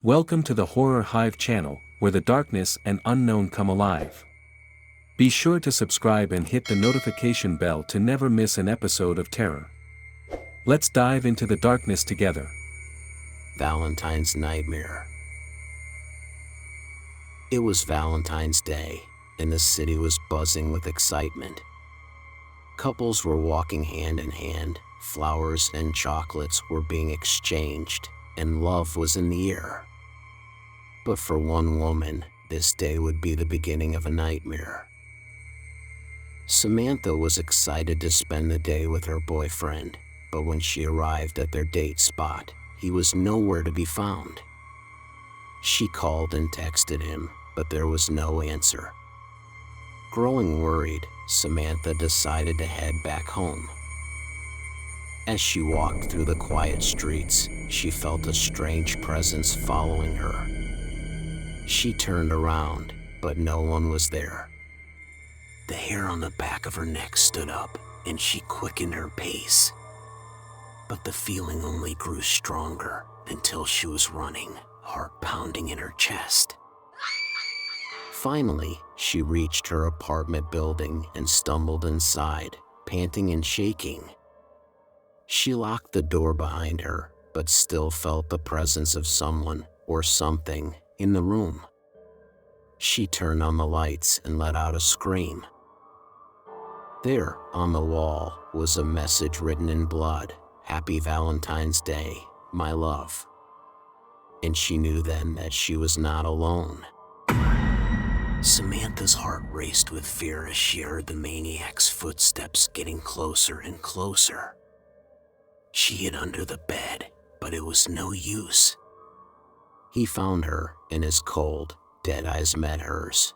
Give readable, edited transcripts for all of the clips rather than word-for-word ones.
Welcome to the Horror Hive channel, where the darkness and unknown come alive. Be sure to subscribe and hit the notification bell to never miss an episode of terror. Let's dive into the darkness together. Valentine's Nightmare. It was Valentine's Day, and the city was buzzing with excitement. Couples were walking hand in hand, flowers and chocolates were being exchanged, and love was in the air. But for one woman, this day would be the beginning of a nightmare. Samantha was excited to spend the day with her boyfriend, but when she arrived at their date spot, he was nowhere to be found. She called and texted him, but there was no answer. Growing worried, Samantha decided to head back home. As she walked through the quiet streets, she felt a strange presence following her. She turned around, but no one was there. The hair on the back of her neck stood up, and she quickened her pace. But the feeling only grew stronger until she was running, heart pounding in her chest. Finally, she reached her apartment building and stumbled inside, panting and shaking. She locked the door behind her, but still felt the presence of someone or something in the room. She turned on the lights and let out a scream. There, on the wall, was a message written in blood: "Happy Valentine's Day, my love." And she knew then that she was not alone. Samantha's heart raced with fear as she heard the maniac's footsteps getting closer and closer. She hid under the bed, but it was no use. He found her, and his cold, dead eyes met hers.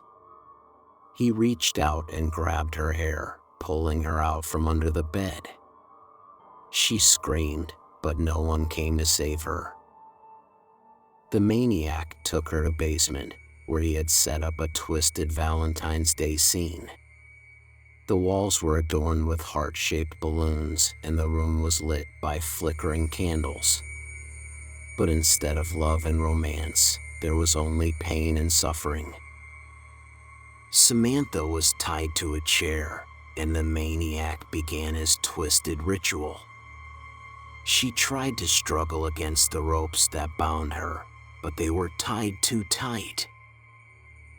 He reached out and grabbed her hair, pulling her out from under the bed. She screamed, but no one came to save her. The maniac took her to the basement, where he had set up a twisted Valentine's Day scene. The walls were adorned with heart-shaped balloons, and the room was lit by flickering candles. But instead of love and romance, there was only pain and suffering. Samantha was tied to a chair, and the maniac began his twisted ritual. She tried to struggle against the ropes that bound her, but they were tied too tight.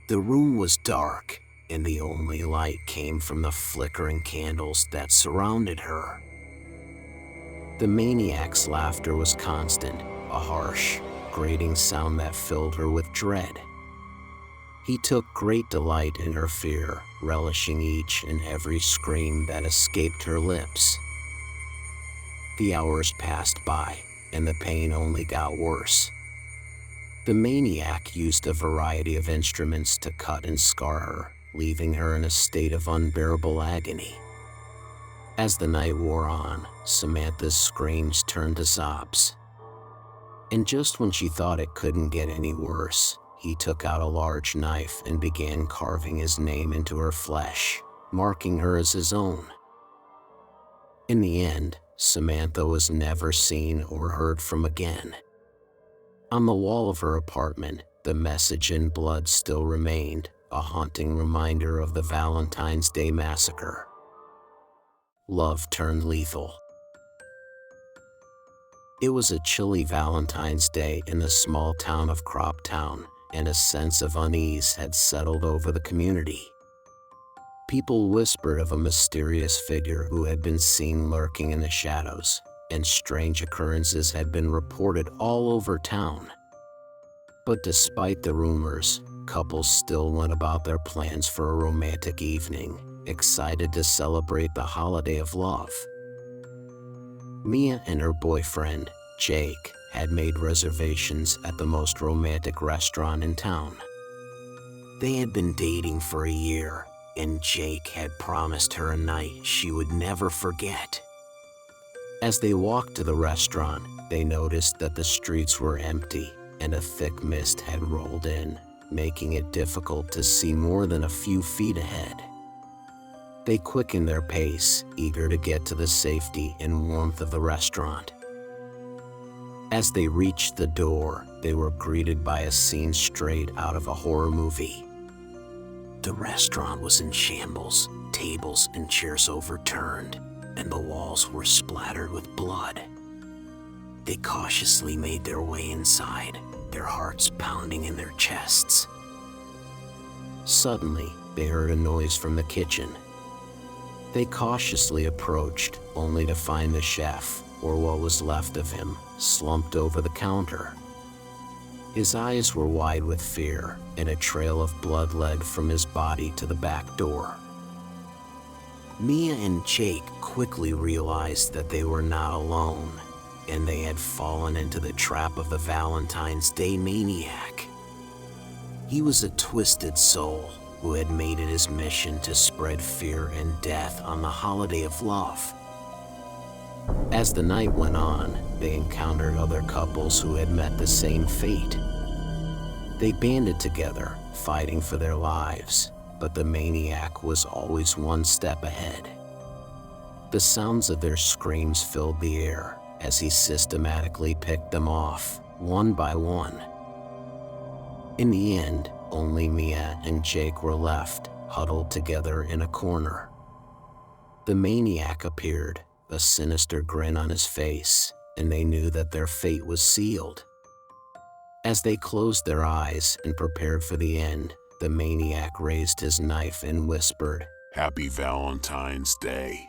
The room was dark, and the only light came from the flickering candles that surrounded her. The maniac's laughter was constant, a harsh, grating sound that filled her with dread. He took great delight in her fear, relishing each and every scream that escaped her lips. The hours passed by, and the pain only got worse. The maniac used a variety of instruments to cut and scar her, leaving her in a state of unbearable agony. As the night wore on, Samantha's screams turned to sobs. And just when she thought it couldn't get any worse, he took out a large knife and began carving his name into her flesh, marking her as his own. In the end, Samantha was never seen or heard from again. On the wall of her apartment, the message in blood still remained, a haunting reminder of the Valentine's Day massacre. Love turned lethal. It was a chilly Valentine's Day in the small town of Croptown, and a sense of unease had settled over the community. People whispered of a mysterious figure who had been seen lurking in the shadows, and strange occurrences had been reported all over town. But despite the rumors, couples still went about their plans for a romantic evening, excited to celebrate the holiday of love. Mia and her boyfriend, Jake, had made reservations at the most romantic restaurant in town. They had been dating for a year, and Jake had promised her a night she would never forget. As they walked to the restaurant, they noticed that the streets were empty, and a thick mist had rolled in, making it difficult to see more than a few feet ahead. They quickened their pace, eager to get to the safety and warmth of the restaurant. As they reached the door, they were greeted by a scene straight out of a horror movie. The restaurant was in shambles, tables and chairs overturned, and the walls were splattered with blood. They cautiously made their way inside, their hearts pounding in their chests. Suddenly, they heard a noise from the kitchen. They cautiously approached, only to find the chef, or what was left of him, slumped over the counter. His eyes were wide with fear, and a trail of blood led from his body to the back door. Mia and Jake quickly realized that they were not alone, and they had fallen into the trap of the Valentine's Day maniac. He was a twisted soul who had made it his mission to spread fear and death on the holiday of love. As the night went on, they encountered other couples who had met the same fate. They banded together, fighting for their lives, but the maniac was always one step ahead. The sounds of their screams filled the air as he systematically picked them off, one by one. In the end, only Mia and Jake were left, huddled together in a corner. The maniac appeared, a sinister grin on his face, and they knew that their fate was sealed. As they closed their eyes and prepared for the end, the maniac raised his knife and whispered, "Happy Valentine's Day."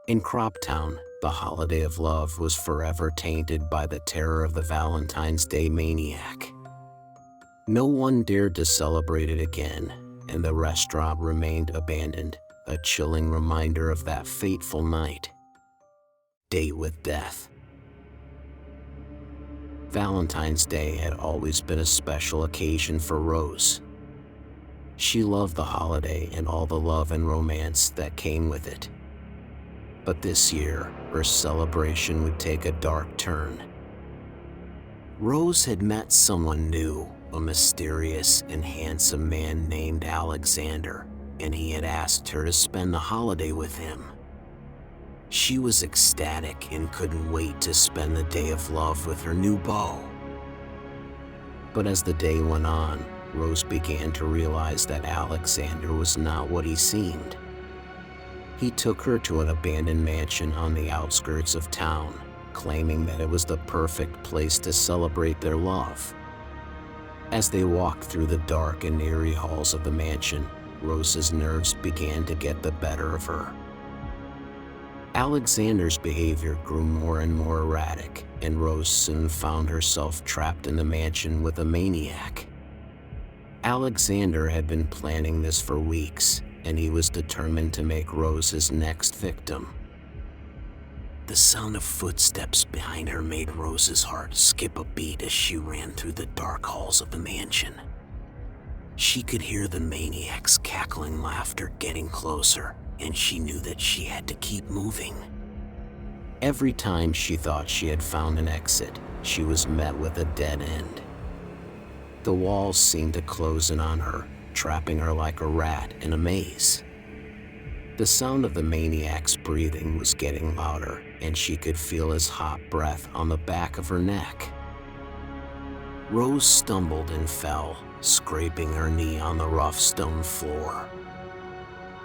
In Croptown, the holiday of love was forever tainted by the terror of the Valentine's Day maniac. No one dared to celebrate it again, and the restaurant remained abandoned, a chilling reminder of that fateful night. Date with death. Valentine's Day had always been a special occasion for Rose. She loved the holiday and all the love and romance that came with it. But this year, her celebration would take a dark turn. Rose had met someone new, a mysterious and handsome man named Alexander, and he had asked her to spend the holiday with him. She was ecstatic and couldn't wait to spend the day of love with her new beau. But as the day went on, Rose began to realize that Alexander was not what he seemed. He took her to an abandoned mansion on the outskirts of town, claiming that it was the perfect place to celebrate their love. As they walked through the dark and eerie halls of the mansion, Rose's nerves began to get the better of her. Alexander's behavior grew more and more erratic, and Rose soon found herself trapped in the mansion with a maniac. Alexander had been planning this for weeks, and he was determined to make Rose his next victim. The sound of footsteps behind her made Rose's heart skip a beat as she ran through the dark halls of the mansion. She could hear the maniac's cackling laughter getting closer, and she knew that she had to keep moving. Every time she thought she had found an exit, she was met with a dead end. The walls seemed to close in on her, trapping her like a rat in a maze. The sound of the maniac's breathing was getting louder, and she could feel his hot breath on the back of her neck. Rose stumbled and fell, scraping her knee on the rough stone floor.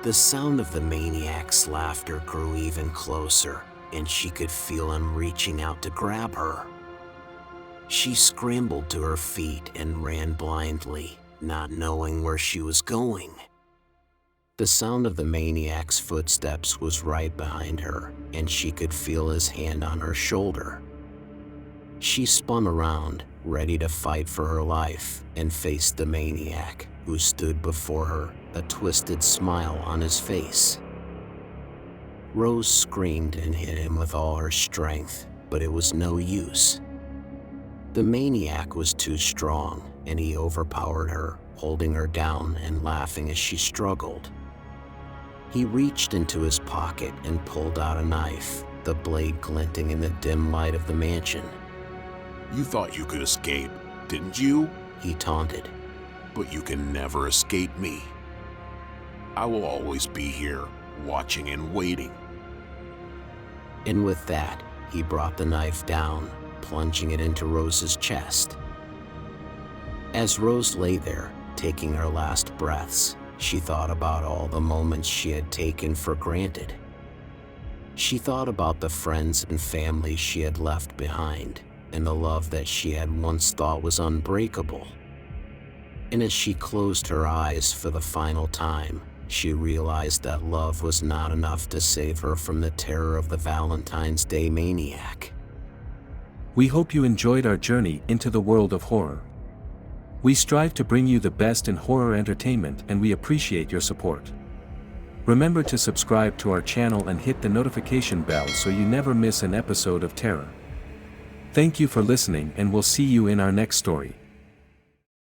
The sound of the maniac's laughter grew even closer, and she could feel him reaching out to grab her. She scrambled to her feet and ran blindly, not knowing where she was going. The sound of the maniac's footsteps was right behind her, and she could feel his hand on her shoulder. She spun around, ready to fight for her life, and faced the maniac, who stood before her, a twisted smile on his face. Rose screamed and hit him with all her strength, but it was no use. The maniac was too strong, and he overpowered her, holding her down and laughing as she struggled. He reached into his pocket and pulled out a knife, the blade glinting in the dim light of the mansion. "You thought you could escape, didn't you?" He taunted. "But you can never escape me. I will always be here, watching and waiting." And with that, he brought the knife down, plunging it into Rose's chest. As Rose lay there, taking her last breaths, she thought about all the moments she had taken for granted. She thought about the friends and family she had left behind, and the love that she had once thought was unbreakable. And as she closed her eyes for the final time, she realized that love was not enough to save her from the terror of the Valentine's Day maniac. We hope you enjoyed our journey into the world of horror. We strive to bring you the best in horror entertainment, and we appreciate your support. Remember to subscribe to our channel and hit the notification bell so you never miss an episode of terror. Thank you for listening, and we'll see you in our next story.